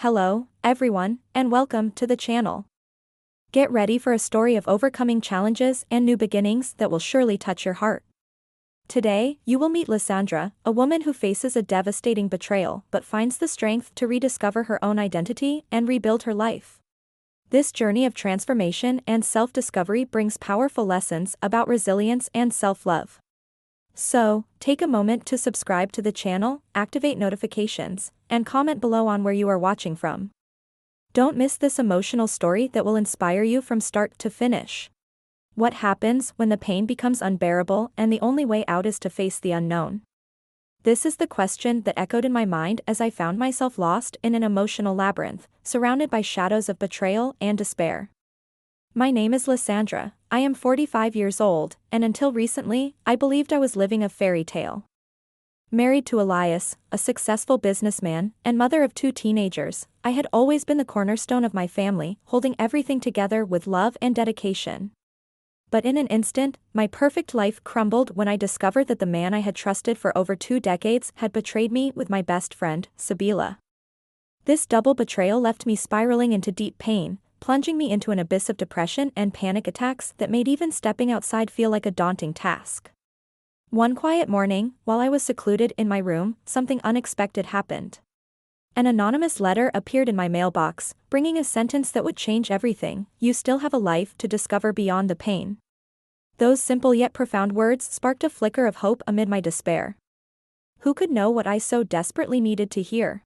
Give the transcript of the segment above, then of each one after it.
Hello, everyone, and welcome to the channel. Get ready for a story of overcoming challenges and new beginnings that will surely touch your heart. Today, you will meet Lysandra, a woman who faces a devastating betrayal but finds the strength to rediscover her own identity and rebuild her life. This journey of transformation and self-discovery brings powerful lessons about resilience and self-love. So, take a moment to subscribe to the channel, activate notifications, and comment below on where you are watching from. Don't miss this emotional story that will inspire you from start to finish. What happens when the pain becomes unbearable and the only way out is to face the unknown? This is the question that echoed in my mind as I found myself lost in an emotional labyrinth, surrounded by shadows of betrayal and despair. My name is Lysandra, I am 45 years old, and until recently, I believed I was living a fairy tale. Married to Elias, a successful businessman, and mother of 2 teenagers, I had always been the cornerstone of my family, holding everything together with love and dedication. But in an instant, my perfect life crumbled when I discovered that the man I had trusted for over 2 decades had betrayed me with my best friend, Sabila. This double betrayal left me spiraling into deep pain, plunging me into an abyss of depression and panic attacks that made even stepping outside feel like a daunting task. One quiet morning, while I was secluded in my room, something unexpected happened. An anonymous letter appeared in my mailbox, bringing a sentence that would change everything: "You still have a life to discover beyond the pain." Those simple yet profound words sparked a flicker of hope amid my despair. Who could know what I so desperately needed to hear?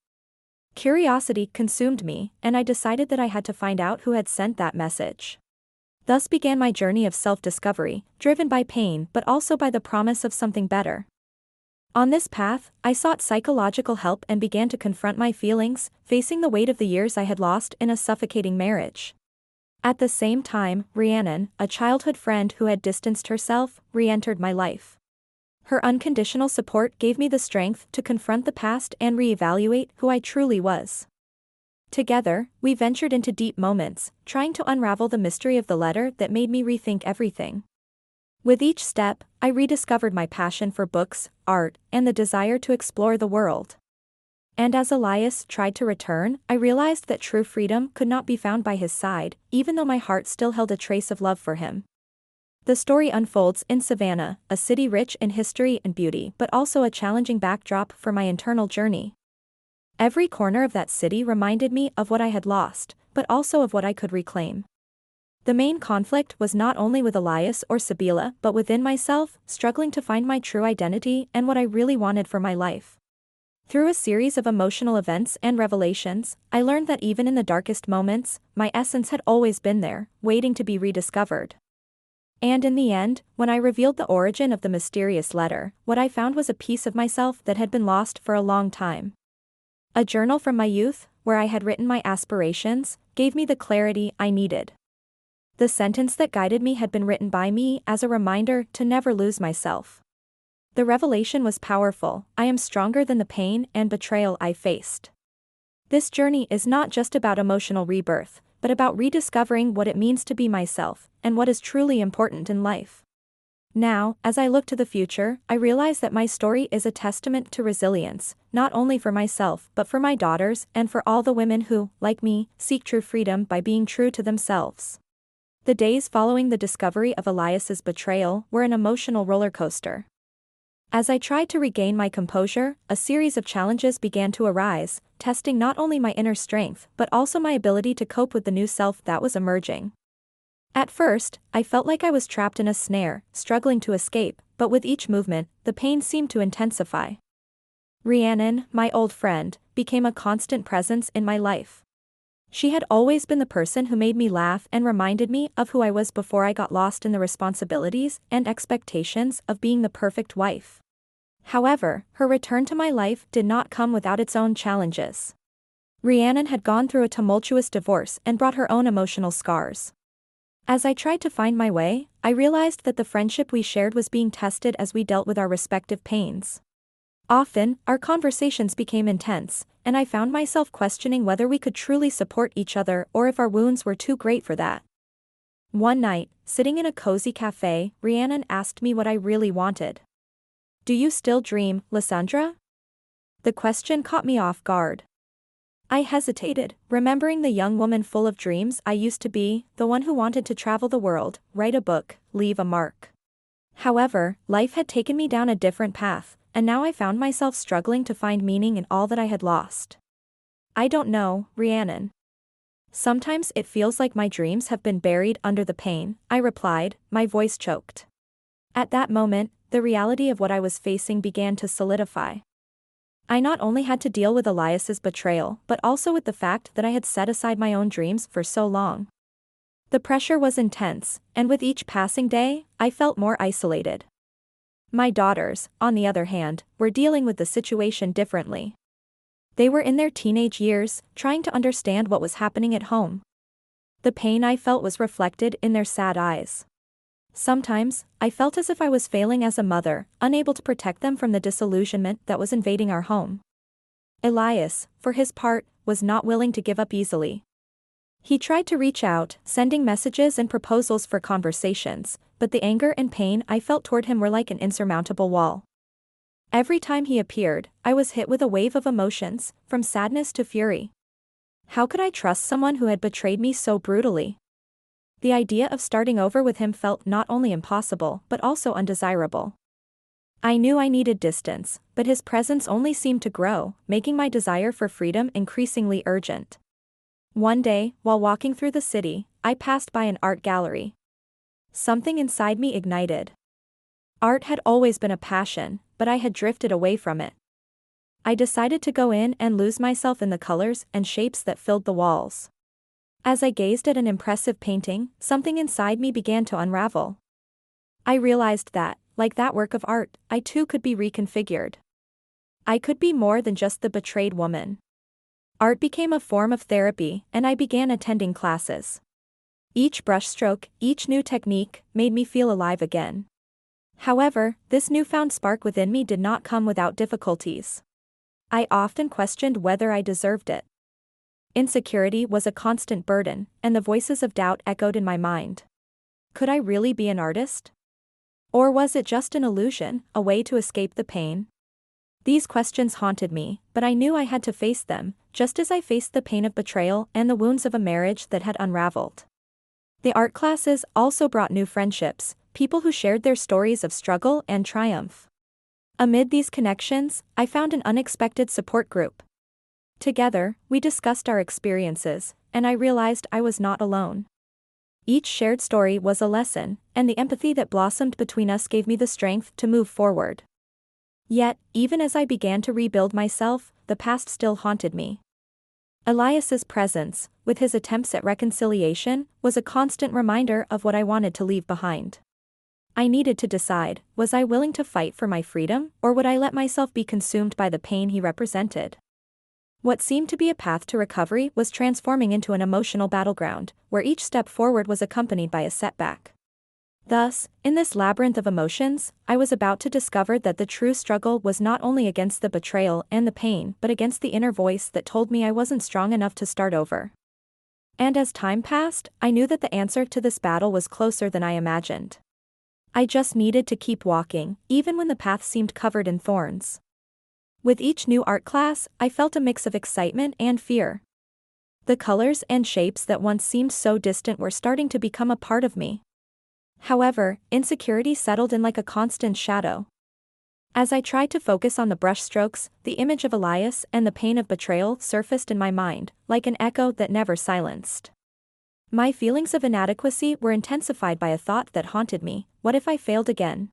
Curiosity consumed me, and I decided that I had to find out who had sent that message. Thus began my journey of self-discovery, driven by pain but also by the promise of something better. On this path, I sought psychological help and began to confront my feelings, facing the weight of the years I had lost in a suffocating marriage. At the same time, Rhiannon, a childhood friend who had distanced herself, re-entered my life. Her unconditional support gave me the strength to confront the past and reevaluate who I truly was. Together, we ventured into deep moments, trying to unravel the mystery of the letter that made me rethink everything. With each step, I rediscovered my passion for books, art, and the desire to explore the world. And as Elias tried to return, I realized that true freedom could not be found by his side, even though my heart still held a trace of love for him. The story unfolds in Savannah, a city rich in history and beauty but also a challenging backdrop for my internal journey. Every corner of that city reminded me of what I had lost, but also of what I could reclaim. The main conflict was not only with Elias or Sabila but within myself, struggling to find my true identity and what I really wanted for my life. Through a series of emotional events and revelations, I learned that even in the darkest moments, my essence had always been there, waiting to be rediscovered. And in the end, when I revealed the origin of the mysterious letter, what I found was a piece of myself that had been lost for a long time. A journal from my youth, where I had written my aspirations, gave me the clarity I needed. The sentence that guided me had been written by me as a reminder to never lose myself. The revelation was powerful: I am stronger than the pain and betrayal I faced. This journey is not just about emotional rebirth, but about rediscovering what it means to be myself, and what is truly important in life. Now, as I look to the future, I realize that my story is a testament to resilience, not only for myself but for my daughters and for all the women who, like me, seek true freedom by being true to themselves. The days following the discovery of Elias's betrayal were an emotional roller coaster. As I tried to regain my composure, a series of challenges began to arise, testing not only my inner strength but also my ability to cope with the new self that was emerging. At first, I felt like I was trapped in a snare, struggling to escape, but with each movement, the pain seemed to intensify. Rhiannon, my old friend, became a constant presence in my life. She had always been the person who made me laugh and reminded me of who I was before I got lost in the responsibilities and expectations of being the perfect wife. However, her return to my life did not come without its own challenges. Rhiannon had gone through a tumultuous divorce and brought her own emotional scars. As I tried to find my way, I realized that the friendship we shared was being tested as we dealt with our respective pains. Often, our conversations became intense, and I found myself questioning whether we could truly support each other or if our wounds were too great for that. One night, sitting in a cozy cafe, Rhiannon asked me what I really wanted. "Do you still dream, Lysandra?" The question caught me off guard. I hesitated, remembering the young woman full of dreams I used to be, the one who wanted to travel the world, write a book, leave a mark. However, life had taken me down a different path, and now I found myself struggling to find meaning in all that I had lost. I don't know, Rhiannon. Sometimes it feels like my dreams have been buried under the pain, I replied, my voice choked. At that moment, the reality of what I was facing began to solidify. I not only had to deal with Elias's betrayal but also with the fact that I had set aside my own dreams for so long. The pressure was intense, and with each passing day, I felt more isolated. My daughters, on the other hand, were dealing with the situation differently. They were in their teenage years, trying to understand what was happening at home. The pain I felt was reflected in their sad eyes. Sometimes, I felt as if I was failing as a mother, unable to protect them from the disillusionment that was invading our home. Elias, for his part, was not willing to give up easily. He tried to reach out, sending messages and proposals for conversations, but the anger and pain I felt toward him were like an insurmountable wall. Every time he appeared, I was hit with a wave of emotions, from sadness to fury. How could I trust someone who had betrayed me so brutally? The idea of starting over with him felt not only impossible but also undesirable. I knew I needed distance, but his presence only seemed to grow, making my desire for freedom increasingly urgent. One day, while walking through the city, I passed by an art gallery. Something inside me ignited. Art had always been a passion, but I had drifted away from it. I decided to go in and lose myself in the colors and shapes that filled the walls. As I gazed at an impressive painting, something inside me began to unravel. I realized that, like that work of art, I too could be reconfigured. I could be more than just the betrayed woman. Art became a form of therapy, and I began attending classes. Each brushstroke, each new technique, made me feel alive again. However, this newfound spark within me did not come without difficulties. I often questioned whether I deserved it. Insecurity was a constant burden, and the voices of doubt echoed in my mind. Could I really be an artist? Or was it just an illusion, a way to escape the pain? These questions haunted me, but I knew I had to face them, just as I faced the pain of betrayal and the wounds of a marriage that had unraveled. The art classes also brought new friendships, people who shared their stories of struggle and triumph. Amid these connections, I found an unexpected support group. Together, we discussed our experiences, and I realized I was not alone. Each shared story was a lesson, and the empathy that blossomed between us gave me the strength to move forward. Yet, even as I began to rebuild myself, the past still haunted me. Elias's presence, with his attempts at reconciliation, was a constant reminder of what I wanted to leave behind. I needed to decide, was I willing to fight for my freedom, or would I let myself be consumed by the pain he represented? What seemed to be a path to recovery was transforming into an emotional battleground, where each step forward was accompanied by a setback. Thus, in this labyrinth of emotions, I was about to discover that the true struggle was not only against the betrayal and the pain but against the inner voice that told me I wasn't strong enough to start over. And as time passed, I knew that the answer to this battle was closer than I imagined. I just needed to keep walking, even when the path seemed covered in thorns. With each new art class, I felt a mix of excitement and fear. The colors and shapes that once seemed so distant were starting to become a part of me. However, insecurity settled in like a constant shadow. As I tried to focus on the brushstrokes, the image of Elias and the pain of betrayal surfaced in my mind, like an echo that never silenced. My feelings of inadequacy were intensified by a thought that haunted me: what if I failed again?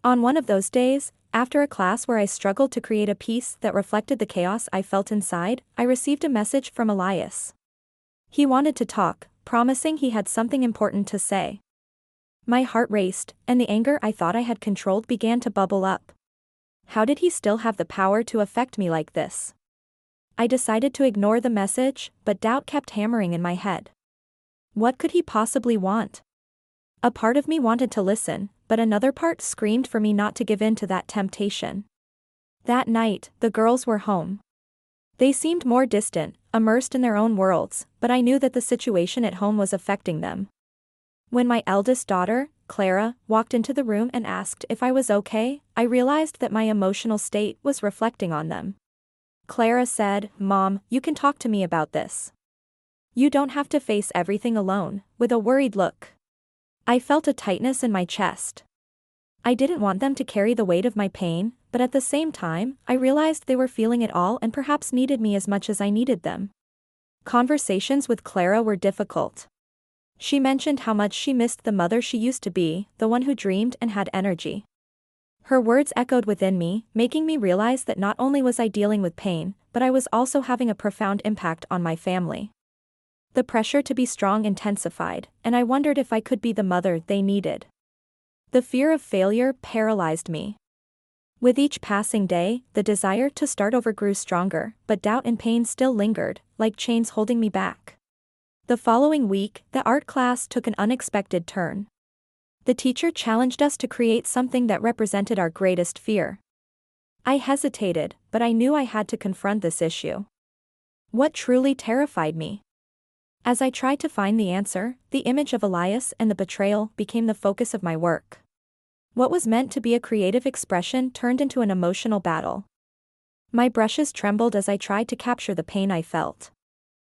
On one of those days, after a class where I struggled to create a piece that reflected the chaos I felt inside, I received a message from Elias. He wanted to talk, promising he had something important to say. My heart raced, and the anger I thought I had controlled began to bubble up. How did he still have the power to affect me like this? I decided to ignore the message, but doubt kept hammering in my head. What could he possibly want? A part of me wanted to listen, but another part screamed for me not to give in to that temptation. That night, the girls were home. They seemed more distant, immersed in their own worlds, but I knew that the situation at home was affecting them. When my eldest daughter, Clara, walked into the room and asked if I was okay, I realized that my emotional state was reflecting on them. Clara said, "Mom, you can talk to me about this. You don't have to face everything alone," with a worried look. I felt a tightness in my chest. I didn't want them to carry the weight of my pain, but at the same time, I realized they were feeling it all and perhaps needed me as much as I needed them. Conversations with Clara were difficult. She mentioned how much she missed the mother she used to be, the one who dreamed and had energy. Her words echoed within me, making me realize that not only was I dealing with pain, but I was also having a profound impact on my family. The pressure to be strong intensified, and I wondered if I could be the mother they needed. The fear of failure paralyzed me. With each passing day, the desire to start over grew stronger, but doubt and pain still lingered, like chains holding me back. The following week, the art class took an unexpected turn. The teacher challenged us to create something that represented our greatest fear. I hesitated, but I knew I had to confront this issue. What truly terrified me? As I tried to find the answer, the image of Elias and the betrayal became the focus of my work. What was meant to be a creative expression turned into an emotional battle. My brushes trembled as I tried to capture the pain I felt.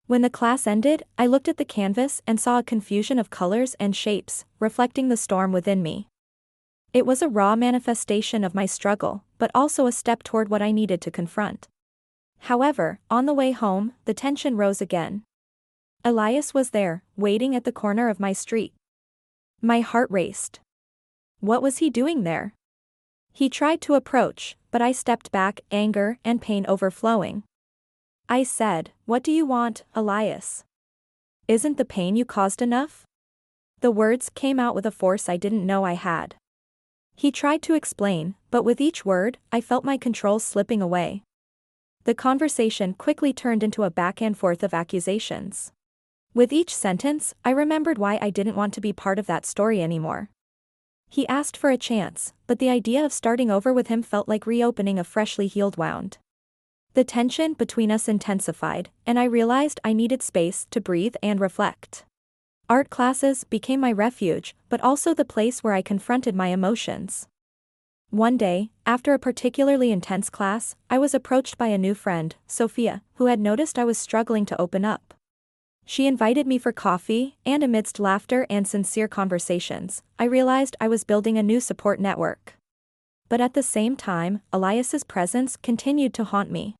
When the class ended, I looked at the canvas and saw a confusion of colors and shapes, reflecting the storm within me. It was a raw manifestation of my struggle, but also a step toward what I needed to confront. However, on the way home, the tension rose again. Elias was there, waiting at the corner of my street. My heart raced. What was he doing there? He tried to approach, but I stepped back, anger and pain overflowing. I said, "What do you want, Elias? Isn't the pain you caused enough?" The words came out with a force I didn't know I had. He tried to explain, but with each word, I felt my control slipping away. The conversation quickly turned into a back and forth of accusations. With each sentence, I remembered why I didn't want to be part of that story anymore. He asked for a chance, but the idea of starting over with him felt like reopening a freshly healed wound. The tension between us intensified, and I realized I needed space to breathe and reflect. Art classes became my refuge, but also the place where I confronted my emotions. One day, after a particularly intense class, I was approached by a new friend, Sophia, who had noticed I was struggling to open up. She invited me for coffee, and amidst laughter and sincere conversations, I realized I was building a new support network. But at the same time, Elias's presence continued to haunt me.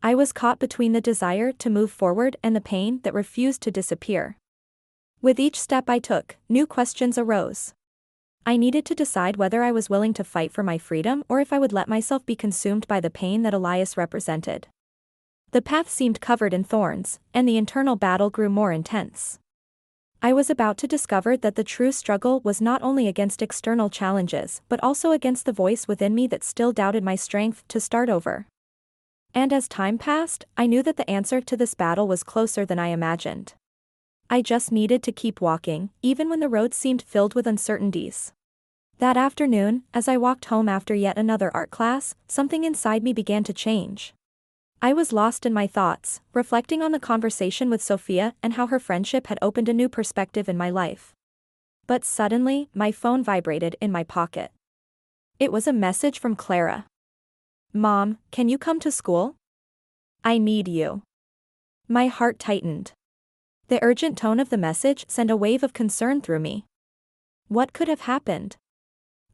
I was caught between the desire to move forward and the pain that refused to disappear. With each step I took, new questions arose. I needed to decide whether I was willing to fight for my freedom or if I would let myself be consumed by the pain that Elias represented. The path seemed covered in thorns, and the internal battle grew more intense. I was about to discover that the true struggle was not only against external challenges but also against the voice within me that still doubted my strength to start over. And as time passed, I knew that the answer to this battle was closer than I imagined. I just needed to keep walking, even when the road seemed filled with uncertainties. That afternoon, as I walked home after yet another art class, something inside me began to change. I was lost in my thoughts, reflecting on the conversation with Sophia and how her friendship had opened a new perspective in my life. But suddenly, my phone vibrated in my pocket. It was a message from Clara. "Mom, can you come to school? I need you." My heart tightened. The urgent tone of the message sent a wave of concern through me. What could have happened?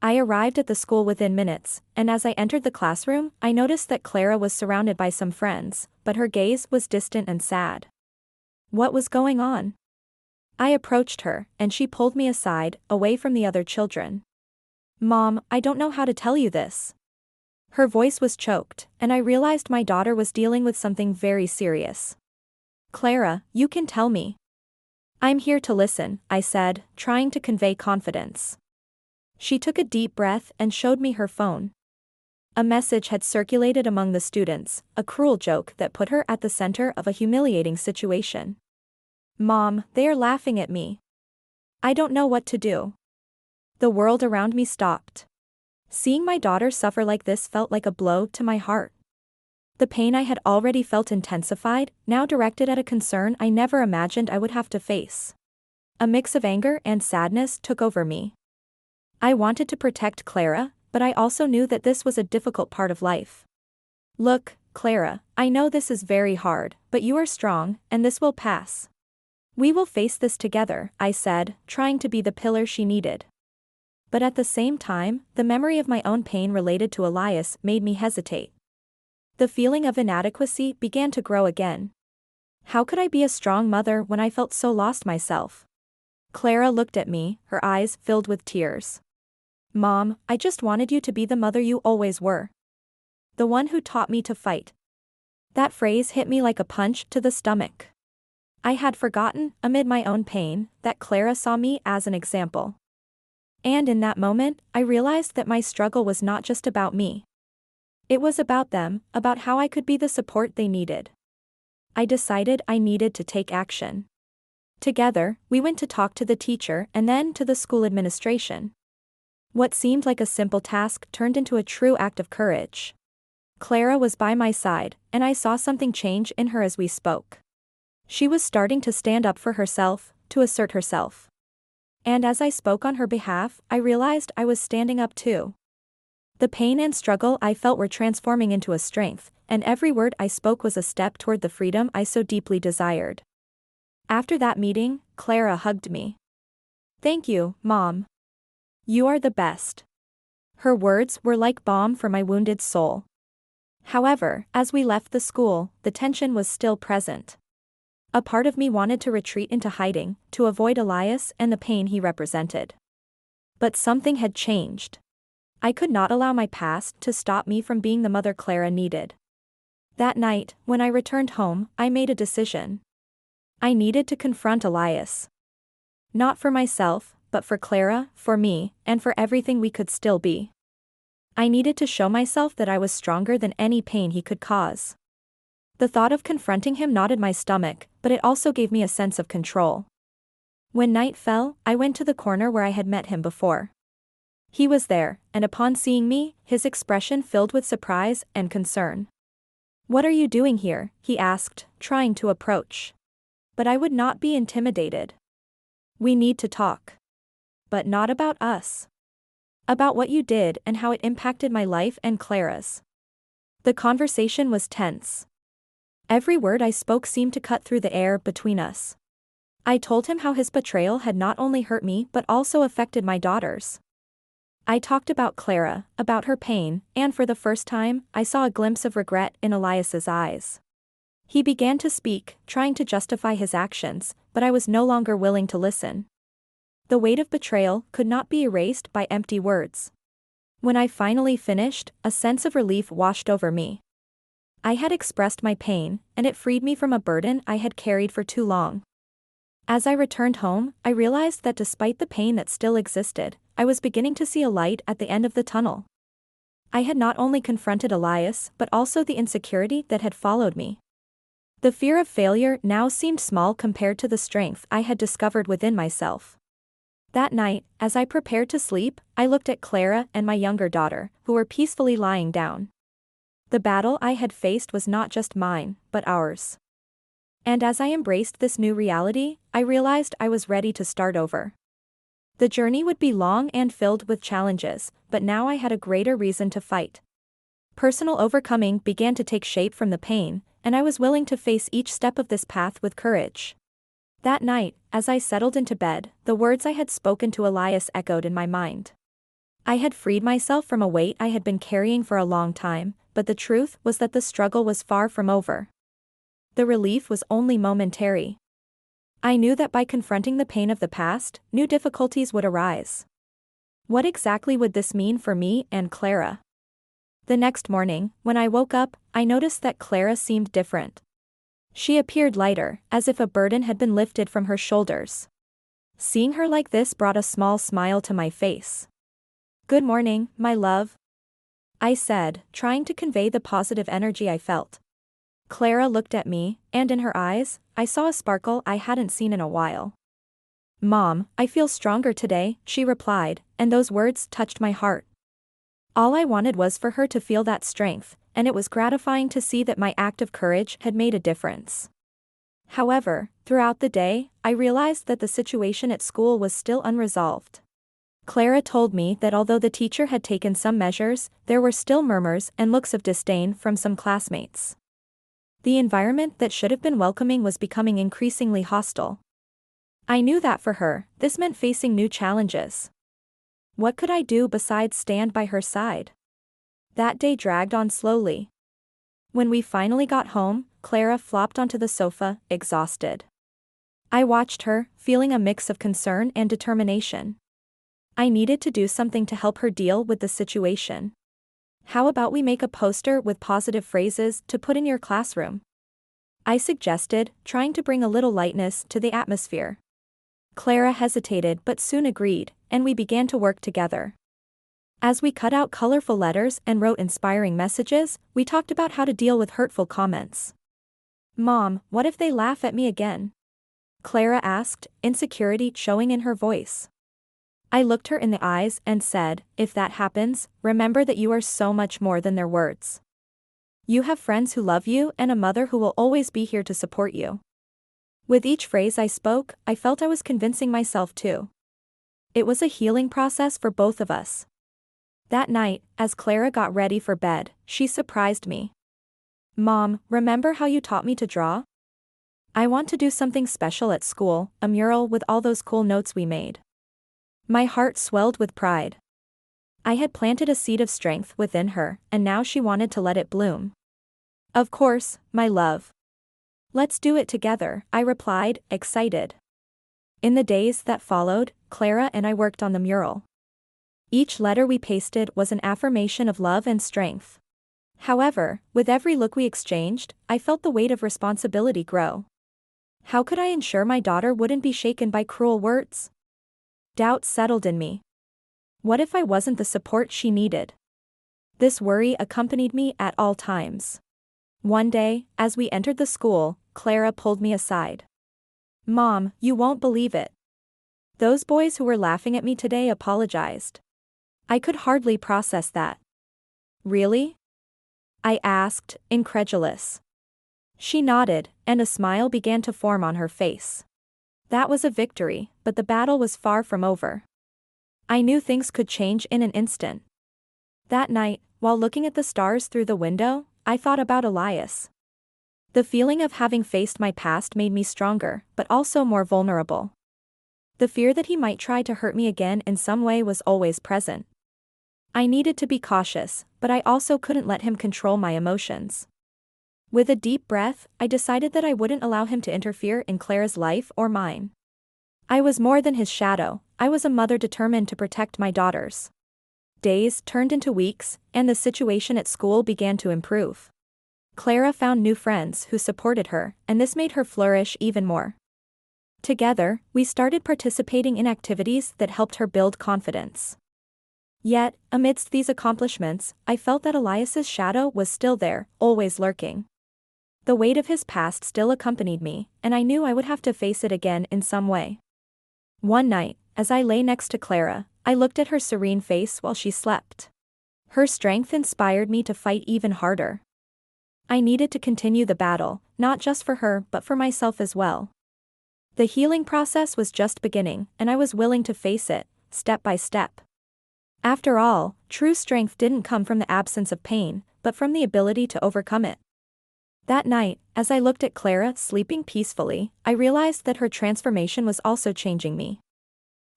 I arrived at the school within minutes, and as I entered the classroom, I noticed that Clara was surrounded by some friends, but her gaze was distant and sad. What was going on? I approached her, and she pulled me aside, away from the other children. "Mom, I don't know how to tell you this." Her voice was choked, and I realized my daughter was dealing with something very serious. "Clara, you can tell me." "I'm here to listen," I said, trying to convey confidence. She took a deep breath and showed me her phone. A message had circulated among the students, a cruel joke that put her at the center of a humiliating situation. "Mom, they are laughing at me. I don't know what to do." The world around me stopped. Seeing my daughter suffer like this felt like a blow to my heart. The pain I had already felt intensified, now directed at a concern I never imagined I would have to face. A mix of anger and sadness took over me. I wanted to protect Clara, but I also knew that this was a difficult part of life. "Look, Clara, I know this is very hard, but you are strong, and this will pass. We will face this together, I said, trying to be the pillar she needed. But at the same time, the memory of my own pain related to Elias made me hesitate. The feeling of inadequacy began to grow again. How could I be a strong mother when I felt so lost myself? Clara looked at me, her eyes filled with tears. Mom, I just wanted you to be the mother you always were. The one who taught me to fight. That phrase hit me like a punch to the stomach. I had forgotten, amid my own pain, that Clara saw me as an example. And in that moment, I realized that my struggle was not just about me. It was about them, about how I could be the support they needed. I decided I needed to take action. Together, we went to talk to the teacher and then to the school administration. What seemed like a simple task turned into a true act of courage. Clara was by my side, and I saw something change in her as we spoke. She was starting to stand up for herself, to assert herself. And as I spoke on her behalf, I realized I was standing up too. The pain and struggle I felt were transforming into a strength, and every word I spoke was a step toward the freedom I so deeply desired. After that meeting, Clara hugged me. Thank you, Mom. You are the best. Her words were like balm for my wounded soul. However, as we left the school, the tension was still present. A part of me wanted to retreat into hiding, to avoid Elias and the pain he represented. But something had changed. I could not allow my past to stop me from being the mother Clara needed. That night, when I returned home, I made a decision. I needed to confront Elias. Not for myself, but for Clara, for me, and for everything we could still be. I needed to show myself that I was stronger than any pain he could cause. The thought of confronting him knotted my stomach, but it also gave me a sense of control. When night fell, I went to the corner where I had met him before. He was there, and upon seeing me, his expression filled with surprise and concern. What are you doing here? He asked, trying to approach. But I would not be intimidated. We need to talk. But not about us. About what you did and how it impacted my life and Clara's. The conversation was tense. Every word I spoke seemed to cut through the air between us. I told him how his betrayal had not only hurt me but also affected my daughters. I talked about Clara, about her pain, and for the first time, I saw a glimpse of regret in Elias's eyes. He began to speak, trying to justify his actions, but I was no longer willing to listen. The weight of betrayal could not be erased by empty words. When I finally finished, a sense of relief washed over me. I had expressed my pain, and it freed me from a burden I had carried for too long. As I returned home, I realized that despite the pain that still existed, I was beginning to see a light at the end of the tunnel. I had not only confronted Elias but also the insecurity that had followed me. The fear of failure now seemed small compared to the strength I had discovered within myself. That night, as I prepared to sleep, I looked at Clara and my younger daughter, who were peacefully lying down. The battle I had faced was not just mine, but ours. And as I embraced this new reality, I realized I was ready to start over. The journey would be long and filled with challenges, but now I had a greater reason to fight. Personal overcoming began to take shape from the pain, and I was willing to face each step of this path with courage. That night, as I settled into bed, the words I had spoken to Elias echoed in my mind. I had freed myself from a weight I had been carrying for a long time, but the truth was that the struggle was far from over. The relief was only momentary. I knew that by confronting the pain of the past, new difficulties would arise. What exactly would this mean for me and Clara? The next morning, when I woke up, I noticed that Clara seemed different. She appeared lighter, as if a burden had been lifted from her shoulders. Seeing her like this brought a small smile to my face. "Good morning, my love," I said, trying to convey the positive energy I felt. Clara looked at me, and in her eyes, I saw a sparkle I hadn't seen in a while. "Mom, I feel stronger today," she replied, and those words touched my heart. All I wanted was for her to feel that strength, and it was gratifying to see that my act of courage had made a difference. However, throughout the day, I realized that the situation at school was still unresolved. Clara told me that although the teacher had taken some measures, there were still murmurs and looks of disdain from some classmates. The environment that should have been welcoming was becoming increasingly hostile. I knew that for her, this meant facing new challenges. What could I do besides stand by her side? That day dragged on slowly. When we finally got home, Clara flopped onto the sofa, exhausted. I watched her, feeling a mix of concern and determination. I needed to do something to help her deal with the situation. How about we make a poster with positive phrases to put in your classroom? I suggested, trying to bring a little lightness to the atmosphere. Clara hesitated but soon agreed, and we began to work together. As we cut out colorful letters and wrote inspiring messages, we talked about how to deal with hurtful comments. "Mom, what if they laugh at me again?" Clara asked, insecurity showing in her voice. I looked her in the eyes and said, "If that happens, remember that you are so much more than their words. You have friends who love you and a mother who will always be here to support you." With each phrase I spoke, I felt I was convincing myself too. It was a healing process for both of us. That night, as Clara got ready for bed, she surprised me. "Mom, remember how you taught me to draw? I want to do something special at school, a mural with all those cool notes we made." My heart swelled with pride. I had planted a seed of strength within her, and now she wanted to let it bloom. "Of course, my love. Let's do it together," I replied, excited. In the days that followed, Clara and I worked on the mural. Each letter we pasted was an affirmation of love and strength. However, with every look we exchanged, I felt the weight of responsibility grow. How could I ensure my daughter wouldn't be shaken by cruel words? Doubt settled in me. What if I wasn't the support she needed? This worry accompanied me at all times. One day, as we entered the school, Clara pulled me aside. "Mom, you won't believe it. Those boys who were laughing at me today apologized." I could hardly process that. "Really?" I asked, incredulous. She nodded, and a smile began to form on her face. That was a victory, but the battle was far from over. I knew things could change in an instant. That night, while looking at the stars through the window, I thought about Elias. The feeling of having faced my past made me stronger, but also more vulnerable. The fear that he might try to hurt me again in some way was always present. I needed to be cautious, but I also couldn't let him control my emotions. With a deep breath, I decided that I wouldn't allow him to interfere in Clara's life or mine. I was more than his shadow, I was a mother determined to protect my daughters. Days turned into weeks, and the situation at school began to improve. Clara found new friends who supported her, and this made her flourish even more. Together, we started participating in activities that helped her build confidence. Yet, amidst these accomplishments, I felt that Elias's shadow was still there, always lurking. The weight of his past still accompanied me, and I knew I would have to face it again in some way. One night, as I lay next to Clara, I looked at her serene face while she slept. Her strength inspired me to fight even harder. I needed to continue the battle, not just for her but for myself as well. The healing process was just beginning, and I was willing to face it, step by step. After all, true strength didn't come from the absence of pain, but from the ability to overcome it. That night, as I looked at Clara sleeping peacefully, I realized that her transformation was also changing me.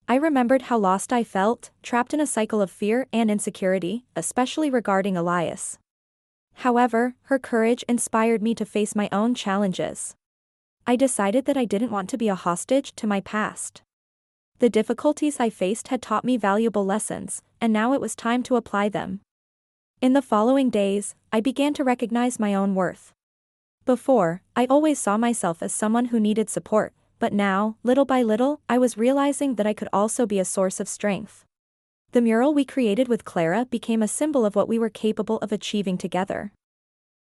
I remembered how lost I felt, trapped in a cycle of fear and insecurity, especially regarding Elias. However, her courage inspired me to face my own challenges. I decided that I didn't want to be a hostage to my past. The difficulties I faced had taught me valuable lessons, and now it was time to apply them. In the following days, I began to recognize my own worth. Before, I always saw myself as someone who needed support, but now, little by little, I was realizing that I could also be a source of strength. The mural we created with Clara became a symbol of what we were capable of achieving together.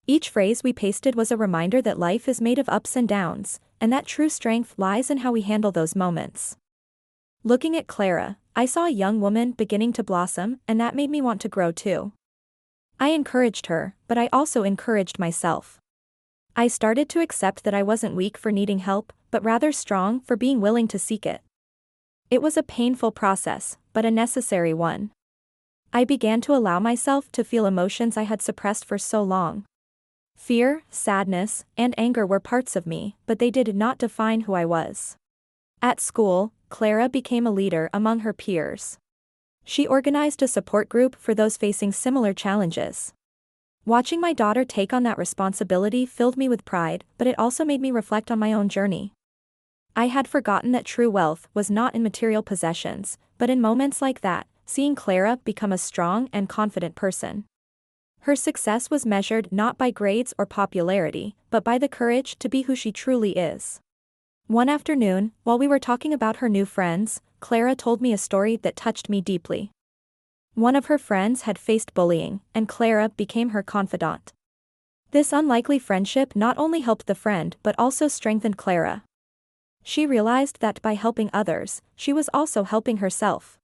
Each phrase we pasted was a reminder that life is made of ups and downs, and that true strength lies in how we handle those moments. Looking at Clara, I saw a young woman beginning to blossom, and that made me want to grow too. I encouraged her, but I also encouraged myself. I started to accept that I wasn't weak for needing help, but rather strong for being willing to seek it. It was a painful process, but a necessary one. I began to allow myself to feel emotions I had suppressed for so long. Fear, sadness, and anger were parts of me, but they did not define who I was. At school, Clara became a leader among her peers. She organized a support group for those facing similar challenges. Watching my daughter take on that responsibility filled me with pride, but it also made me reflect on my own journey. I had forgotten that true wealth was not in material possessions, but in moments like that, seeing Clara become a strong and confident person. Her success was measured not by grades or popularity, but by the courage to be who she truly is. One afternoon, while we were talking about her new friends, Clara told me a story that touched me deeply. One of her friends had faced bullying, and Clara became her confidant. This unlikely friendship not only helped the friend but also strengthened Clara. She realized that by helping others, she was also helping herself.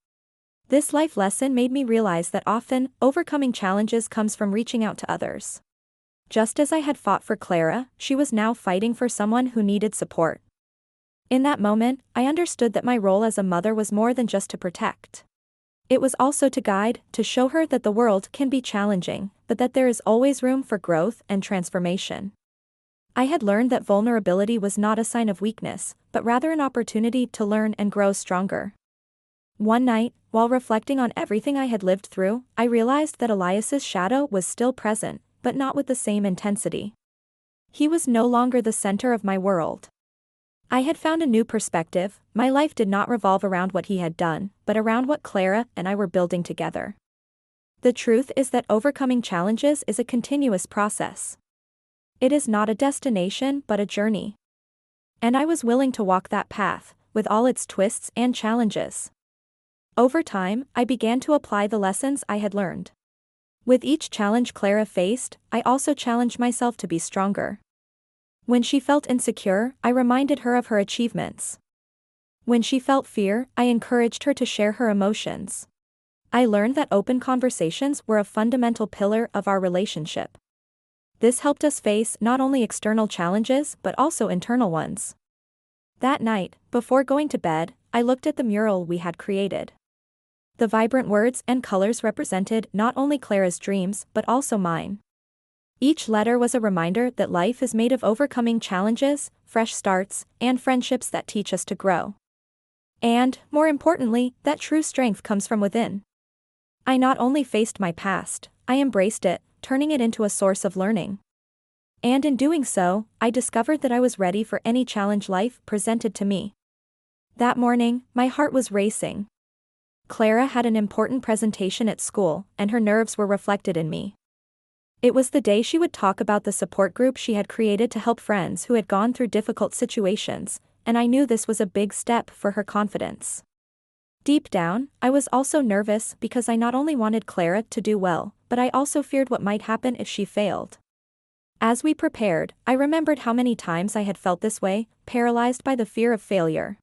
This life lesson made me realize that often, overcoming challenges comes from reaching out to others. Just as I had fought for Clara, she was now fighting for someone who needed support. In that moment, I understood that my role as a mother was more than just to protect. It was also to guide, to show her that the world can be challenging, but that there is always room for growth and transformation. I had learned that vulnerability was not a sign of weakness, but rather an opportunity to learn and grow stronger. One night, while reflecting on everything I had lived through, I realized that Elias's shadow was still present, but not with the same intensity. He was no longer the center of my world. I had found a new perspective. My life did not revolve around what he had done, but around what Clara and I were building together. The truth is that overcoming challenges is a continuous process. It is not a destination but a journey. And I was willing to walk that path, with all its twists and challenges. Over time, I began to apply the lessons I had learned. With each challenge Clara faced, I also challenged myself to be stronger. When she felt insecure, I reminded her of her achievements. When she felt fear, I encouraged her to share her emotions. I learned that open conversations were a fundamental pillar of our relationship. This helped us face not only external challenges but also internal ones. That night, before going to bed, I looked at the mural we had created. The vibrant words and colors represented not only Clara's dreams but also mine. Each letter was a reminder that life is made of overcoming challenges, fresh starts, and friendships that teach us to grow. And, more importantly, that true strength comes from within. I not only faced my past, I embraced it, turning it into a source of learning. And in doing so, I discovered that I was ready for any challenge life presented to me. That morning, my heart was racing. Clara had an important presentation at school, and her nerves were reflected in me. It was the day she would talk about the support group she had created to help friends who had gone through difficult situations, and I knew this was a big step for her confidence. Deep down, I was also nervous because I not only wanted Clara to do well, but I also feared what might happen if she failed. As we prepared, I remembered how many times I had felt this way, paralyzed by the fear of failure.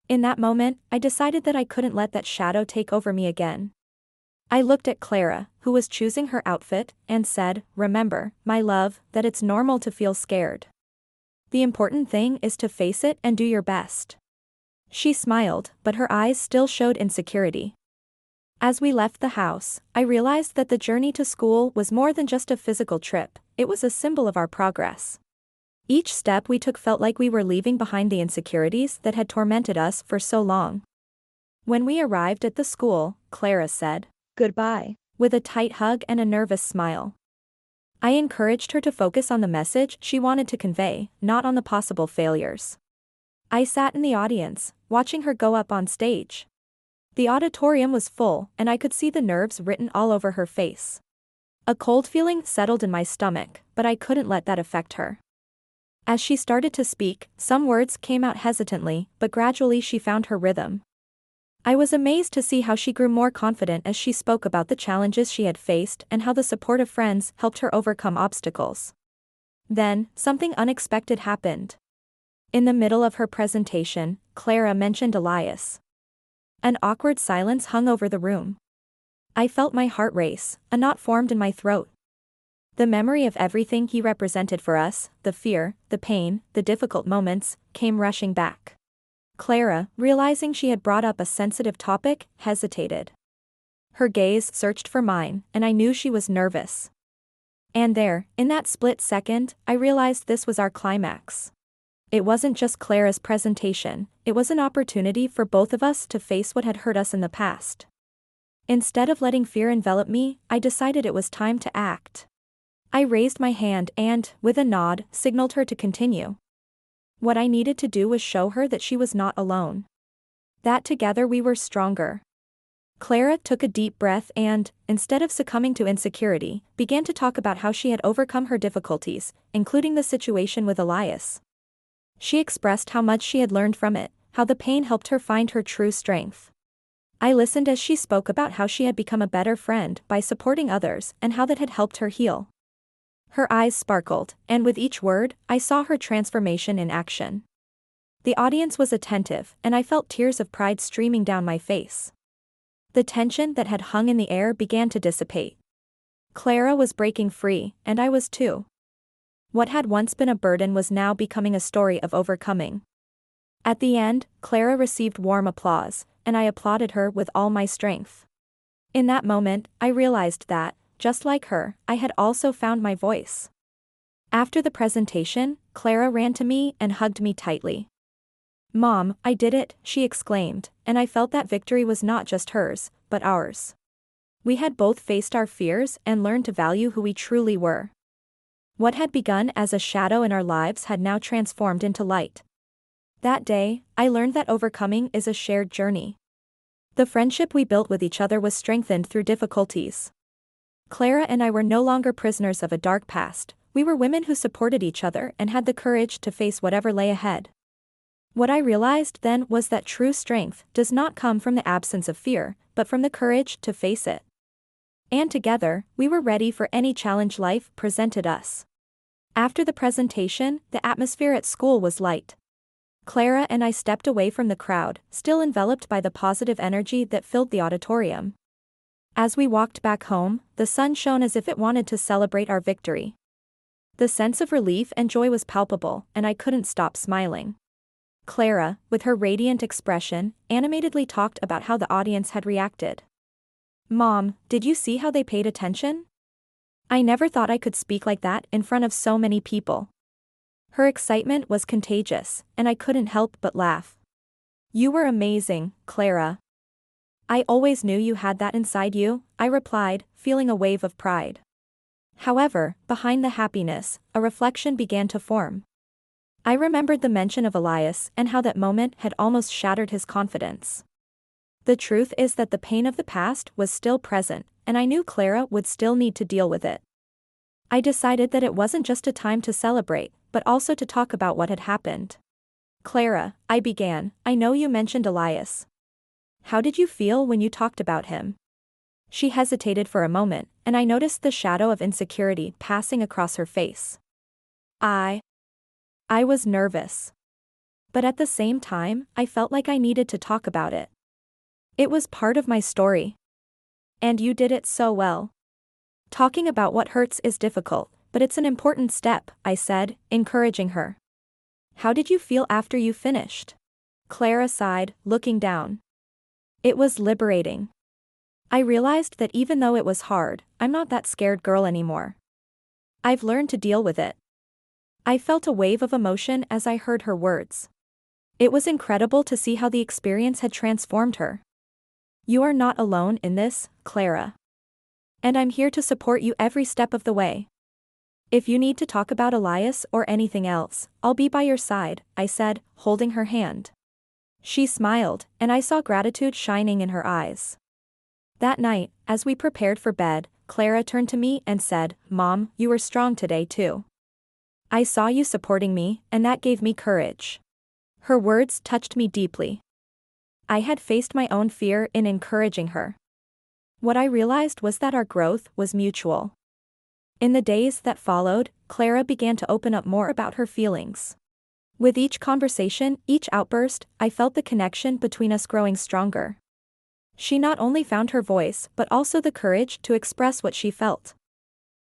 In that moment, I decided that I couldn't let that shadow take over me again. I looked at Clara, who was choosing her outfit, and said, "Remember, my love, that it's normal to feel scared. The important thing is to face it and do your best." She smiled, but her eyes still showed insecurity. As we left the house, I realized that the journey to school was more than just a physical trip, it was a symbol of our progress. Each step we took felt like we were leaving behind the insecurities that had tormented us for so long. When we arrived at the school, Clara said, "Goodbye," with a tight hug and a nervous smile. I encouraged her to focus on the message she wanted to convey, not on the possible failures. I sat in the audience, watching her go up on stage. The auditorium was full, and I could see the nerves written all over her face. A cold feeling settled in my stomach, but I couldn't let that affect her. As she started to speak, some words came out hesitantly, but gradually she found her rhythm. I was amazed to see how she grew more confident as she spoke about the challenges she had faced and how the support of friends helped her overcome obstacles. Then, something unexpected happened. In the middle of her presentation, Clara mentioned Elias. An awkward silence hung over the room. I felt my heart race, a knot formed in my throat. The memory of everything he represented for us, the fear, the pain, the difficult moments, came rushing back. Clara, realizing she had brought up a sensitive topic, hesitated. Her gaze searched for mine, and I knew she was nervous. And there, in that split second, I realized this was our climax. It wasn't just Clara's presentation, it was an opportunity for both of us to face what had hurt us in the past. Instead of letting fear envelop me, I decided it was time to act. I raised my hand and, with a nod, signaled her to continue. What I needed to do was show her that she was not alone. That together we were stronger. Clara took a deep breath and, instead of succumbing to insecurity, began to talk about how she had overcome her difficulties, including the situation with Elias. She expressed how much she had learned from it, how the pain helped her find her true strength. I listened as she spoke about how she had become a better friend by supporting others and how that had helped her heal. Her eyes sparkled, and with each word, I saw her transformation in action. The audience was attentive, and I felt tears of pride streaming down my face. The tension that had hung in the air began to dissipate. Clara was breaking free, and I was too. What had once been a burden was now becoming a story of overcoming. At the end, Clara received warm applause, and I applauded her with all my strength. In that moment, I realized that, just like her, I had also found my voice. After the presentation, Clara ran to me and hugged me tightly. "Mom, I did it," she exclaimed, and I felt that victory was not just hers, but ours. We had both faced our fears and learned to value who we truly were. What had begun as a shadow in our lives had now transformed into light. That day, I learned that overcoming is a shared journey. The friendship we built with each other was strengthened through difficulties. Clara and I were no longer prisoners of a dark past, we were women who supported each other and had the courage to face whatever lay ahead. What I realized then was that true strength does not come from the absence of fear, but from the courage to face it. And together, we were ready for any challenge life presented us. After the presentation, the atmosphere at school was light. Clara and I stepped away from the crowd, still enveloped by the positive energy that filled the auditorium. As we walked back home, the sun shone as if it wanted to celebrate our victory. The sense of relief and joy was palpable, and I couldn't stop smiling. Clara, with her radiant expression, animatedly talked about how the audience had reacted. "Mom, did you see how they paid attention? I never thought I could speak like that in front of so many people." Her excitement was contagious, and I couldn't help but laugh. "You were amazing, Clara." "I always knew you had that inside you," I replied, feeling a wave of pride. However, behind the happiness, a reflection began to form. I remembered the mention of Elias and how that moment had almost shattered his confidence. The truth is that the pain of the past was still present, and I knew Clara would still need to deal with it. I decided that it wasn't just a time to celebrate, but also to talk about what had happened. "Clara," I began, "I know you mentioned Elias. How did you feel when you talked about him?" She hesitated for a moment, and I noticed the shadow of insecurity passing across her face. I was nervous. But at the same time, I felt like I needed to talk about it. It was part of my story. "And you did it so well. Talking about what hurts is difficult, but it's an important step," I said, encouraging her. "How did you feel after you finished?" Clara sighed, looking down. "It was liberating. I realized that even though it was hard, I'm not that scared girl anymore. I've learned to deal with it." I felt a wave of emotion as I heard her words. It was incredible to see how the experience had transformed her. "You are not alone in this, Clara. And I'm here to support you every step of the way. If you need to talk about Elias or anything else, I'll be by your side," I said, holding her hand. She smiled, and I saw gratitude shining in her eyes. That night, as we prepared for bed, Clara turned to me and said, "Mom, you were strong today too. I saw you supporting me, and that gave me courage." Her words touched me deeply. I had faced my own fear in encouraging her. What I realized was that our growth was mutual. In the days that followed, Clara began to open up more about her feelings. With each conversation, each outburst, I felt the connection between us growing stronger. She not only found her voice but also the courage to express what she felt.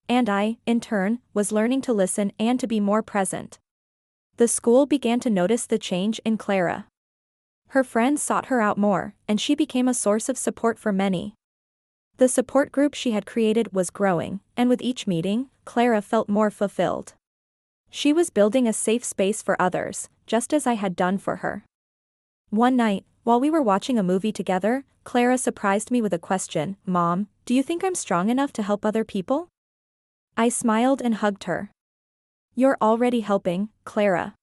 And I, in turn, was learning to listen and to be more present. The school began to notice the change in Clara. Her friends sought her out more, and she became a source of support for many. The support group she had created was growing, and with each meeting, Clara felt more fulfilled. She was building a safe space for others, just as I had done for her. One night, while we were watching a movie together, Clara surprised me with a question, "Mom, do you think I'm strong enough to help other people?" I smiled and hugged her. "You're already helping, Clara.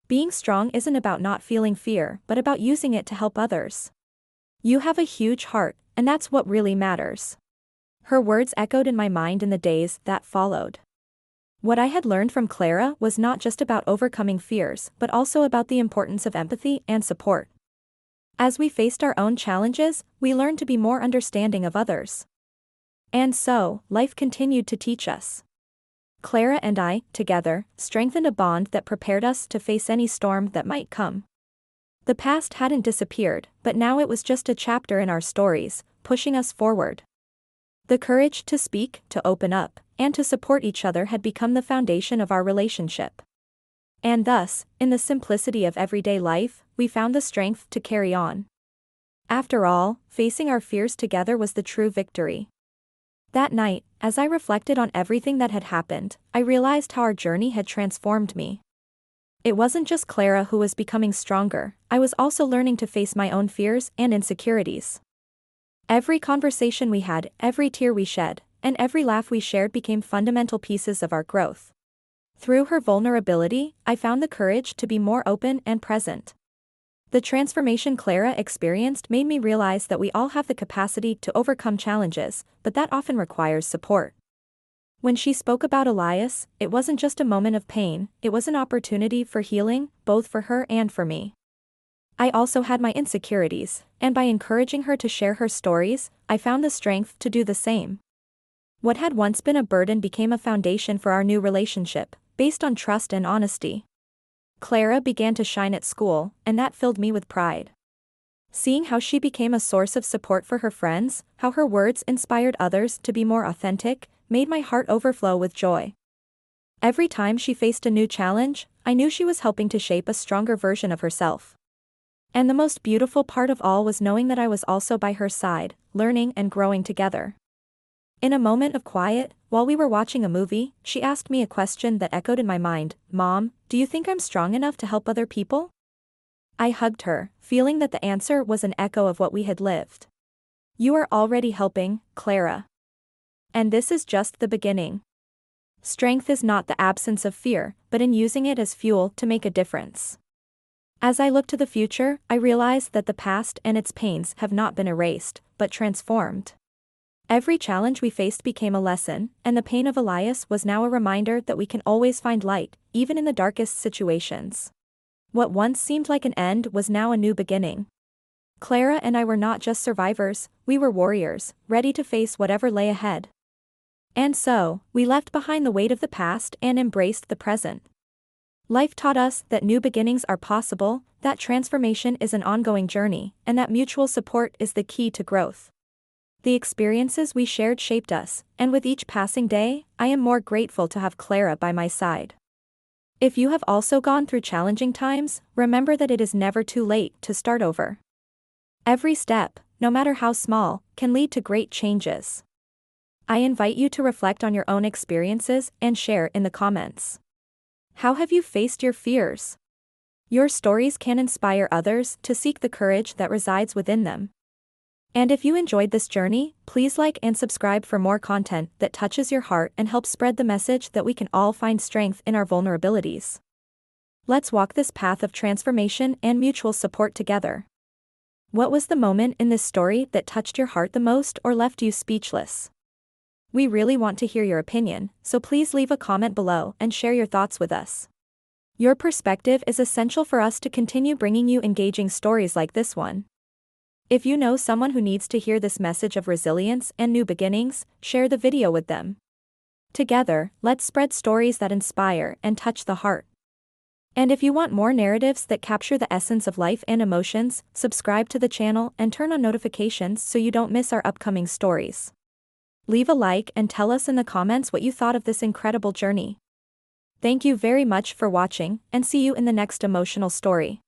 Being strong isn't about not feeling fear, but about using it to help others. You have a huge heart, and that's what really matters." Her words echoed in my mind in the days that followed. What I had learned from Clara was not just about overcoming fears, but also about the importance of empathy and support. As we faced our own challenges, we learned to be more understanding of others. And so, life continued to teach us. Clara and I, together, strengthened a bond that prepared us to face any storm that might come. The past hadn't disappeared, but now it was just a chapter in our stories, pushing us forward. The courage to speak, to open up, and to support each other had become the foundation of our relationship. And thus, in the simplicity of everyday life, we found the strength to carry on. After all, facing our fears together was the true victory. That night, as I reflected on everything that had happened, I realized how our journey had transformed me. It wasn't just Clara who was becoming stronger, I was also learning to face my own fears and insecurities. Every conversation we had, every tear we shed, and every laugh we shared became fundamental pieces of our growth. Through her vulnerability, I found the courage to be more open and present. The transformation Clara experienced made me realize that we all have the capacity to overcome challenges, but that often requires support. When she spoke about Elias, it wasn't just a moment of pain, it was an opportunity for healing, both for her and for me. I also had my insecurities, and by encouraging her to share her stories, I found the strength to do the same. What had once been a burden became a foundation for our new relationship, based on trust and honesty. Clara began to shine at school, and that filled me with pride. Seeing how she became a source of support for her friends, how her words inspired others to be more authentic, made my heart overflow with joy. Every time she faced a new challenge, I knew she was helping to shape a stronger version of herself. And the most beautiful part of all was knowing that I was also by her side, learning and growing together. In a moment of quiet, while we were watching a movie, she asked me a question that echoed in my mind, "Mom, do you think I'm strong enough to help other people?" I hugged her, feeling that the answer was an echo of what we had lived. "You are already helping, Clara. And this is just the beginning." Strength is not the absence of fear, but in using it as fuel to make a difference. As I look to the future, I realize that the past and its pains have not been erased, but transformed. Every challenge we faced became a lesson, and the pain of Elias was now a reminder that we can always find light, even in the darkest situations. What once seemed like an end was now a new beginning. Clara and I were not just survivors, we were warriors, ready to face whatever lay ahead. And so, we left behind the weight of the past and embraced the present. Life taught us that new beginnings are possible, that transformation is an ongoing journey, and that mutual support is the key to growth. The experiences we shared shaped us, and with each passing day, I am more grateful to have Clara by my side. If you have also gone through challenging times, remember that it is never too late to start over. Every step, no matter how small, can lead to great changes. I invite you to reflect on your own experiences and share in the comments. How have you faced your fears? Your stories can inspire others to seek the courage that resides within them. And if you enjoyed this journey, please like and subscribe for more content that touches your heart and helps spread the message that we can all find strength in our vulnerabilities. Let's walk this path of transformation and mutual support together. What was the moment in this story that touched your heart the most or left you speechless? We really want to hear your opinion, so please leave a comment below and share your thoughts with us. Your perspective is essential for us to continue bringing you engaging stories like this one. If you know someone who needs to hear this message of resilience and new beginnings, share the video with them. Together, let's spread stories that inspire and touch the heart. And if you want more narratives that capture the essence of life and emotions, subscribe to the channel and turn on notifications so you don't miss our upcoming stories. Leave a like and tell us in the comments what you thought of this incredible journey. Thank you very much for watching, and see you in the next emotional story.